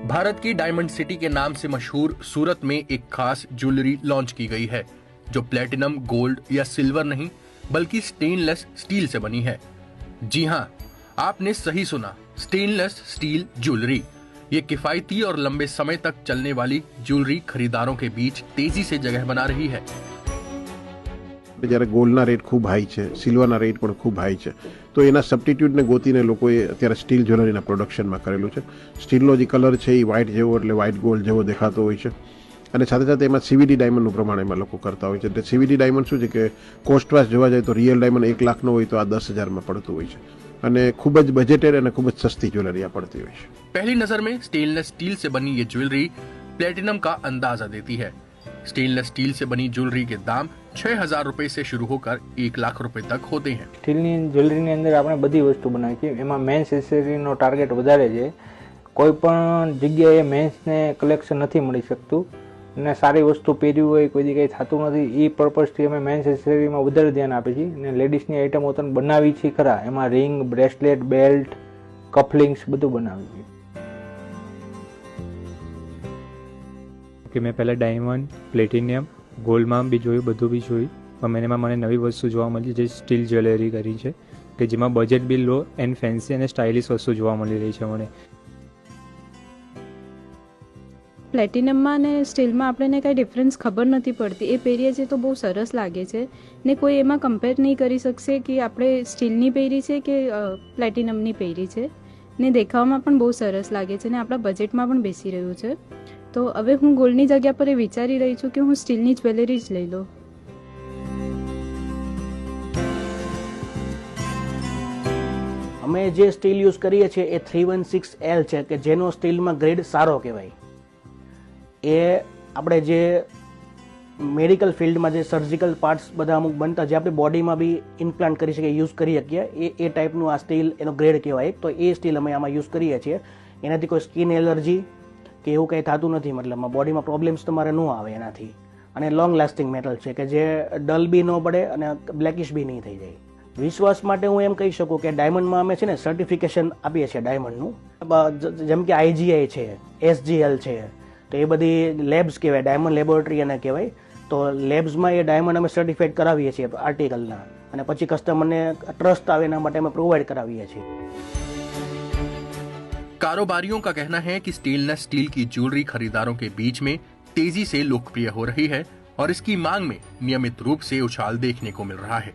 भारत की diamond city के नाम से मशहूर सूरत में एक खास ज्वेलरी लॉन्च की गई है जो प्लेटिनम, गोल्ड या सिल्वर नहीं बल्कि स्टेनलेस स्टील से बनी है। जी हाँ, आपने सही सुना, स्टेनलेस स्टील ज्वेलरी। ये किफायती और लंबे समय तक चलने वाली ज्वेलरी खरीदारों के बीच तेजी से जगह बना रही है। જ્યારે ગોલ્ડના રેટ ખૂબ હાઈ છે, સિલ્વરના રેટ પણ ખૂબ હાઈ છે, તો એના સબસ્ટિટ્યુટને ગોતીને લોકોએ અત્યારે સ્ટીલ જ્વેલરીના પ્રોડક્શનમાં કરેલું છે। સ્ટીલનો જે કલર છે એ વ્હાઇટ જેવો એટલે વ્હાઇટ ગોલ્ડ જેવો દેખાતો હોય છે અને સાથે સાથે એમાં સીવીડી ડાયમંડનું પ્રમાણ એમાં લોકો કરતા હોય છે। એટલે સીવીડી ડાયમંડ શું છે કે કોસ્ટ વાઇઝ જોવા જાય તો રિયલ ડાયમંડ 1 લાખનો હોય તો આ 10,000માં પડતું હોય છે અને ખૂબ જ બજેટેડ અને ખૂબ જ સસ્તી જ્વેલરી આ પડતી હોય છે। पहली नजर में स्टेनलेस स्टील से बनी ये ज्वेलरी प्लेटिनम का अंदाजा देती है। स्टेनलेस स्टील से बनी ज्वेलरी के दाम 6,000 रुपए से शुरू होकर 1 लाख रुपए तक होते हैं। સ્ટીલની જ્વેલરીની અંદર આપણે બધી વસ્તુ બનાવી છે, એમાં મેન્સ એસેસરીનો ટાર્ગેટ વધારે છે। કોઈ પણ જગ્યાએ મેન્સને કલેક્શન નથી મળી શકતું અને સારી વસ્તુ પહેર્યું હોય કોઈ દી કંઈ થતું નથી, એ પર્પઝથી અમે મેન્સ એસેસરીમાં વધારે ધ્યાન આપીએ છીએ અને લેડીઝની આઈટમો તો બનાવી છે ખરા, એમાં રિંગ, બ્રેસલેટ, બેલ્ટ, કફલિંગ્સ બધું બનાવી છે। કે મેં પહેલાં ડાયમંડ, પ્લેટિનિયમ, ગોલ્ડમાં બી જોયું, બધું બી જોયું, પણ એમાં મને નવી વસ્તુ જોવા મળી જે સ્ટીલ જ્વેલરી કરી છે કે જેમાં budget below and fancy અને સ્ટાઇલિશ વસ્તુ જોવા મળી રહી છે મને। પ્લેટિનમમાં અને સ્ટીલમાં આપણને કાંઈ ડિફરન્સ ખબર નથી પડતી, એ પહેરીએ છીએ તો બહુ સરસ લાગે છે ને કોઈ એમાં કમ્પેર નહીં કરી શકશે કે આપણે સ્ટીલની પહેરી છે કે પ્લેટિનમની પહેરી છે ને દેખાવામાં પણ બહુ સરસ લાગે છે ને આપણા બજેટમાં પણ બેસી રહ્યું છે। તો હવે હું ગોલ્ડની જગ્યા પર એ વિચારી રહી છું કે હું સ્ટીલની જ્વેલરી જ લઈ લઉં। અમે જે સ્ટીલ યુઝ કરીએ છીએ એ 316L છે કે જેનો સ્ટીલમાં ગ્રેડ સારો કહેવાય। એ આપણે જે મેડિકલ ફિલ્ડમાં જે સર્જિકલ પાર્ટ્સ બધા અમુક બનતા જે આપણી બોડીમાં બી ઇમ્પ્લાન્ટ કરી શકીએ, યુઝ કરી શકીએ, એ ટાઈપનું આ સ્ટીલ એનો ગ્રેડ કહેવાય। તો એ સ્ટીલ અમે આમાં યુઝ કરીએ છીએ। એનાથી કોઈ સ્કિન એલર્જી કે એવું કંઈ થતું નથી, મતલબમાં બોડીમાં પ્રોબ્લેમ્સ તમારે ન આવે એનાથી। અને લોંગ લાસ્ટિંગ મેટલ છે કે જે ડલ બી ન પડે અને બ્લેકિશ બી નહીં થઈ જાય। વિશ્વાસ માટે હું એમ કહી શકું કે ડાયમંડમાં અમે છે ને સર્ટિફિકેશન આપીએ છીએ ડાયમંડનું, જેમ કે IGI છે, SGL છે, તો એ બધી લેબ્સ કહેવાય, ડાયમંડ લેબોરેટરી એને કહેવાય। તો લેબ્સમાં એ ડાયમંડ અમે સર્ટિફાઈડ કરાવીએ છીએ આર્ટિકલના અને પછી કસ્ટમરને ટ્રસ્ટ આવે એના માટે અમે પ્રોવાઈડ કરાવીએ છીએ। कारोबारियों का कहना है कि स्टेनलेस स्टील की ज्वेलरी खरीदारों के बीच में तेजी से लोकप्रिय हो रही है और इसकी मांग में नियमित रूप से उछाल देखने को मिल रहा है।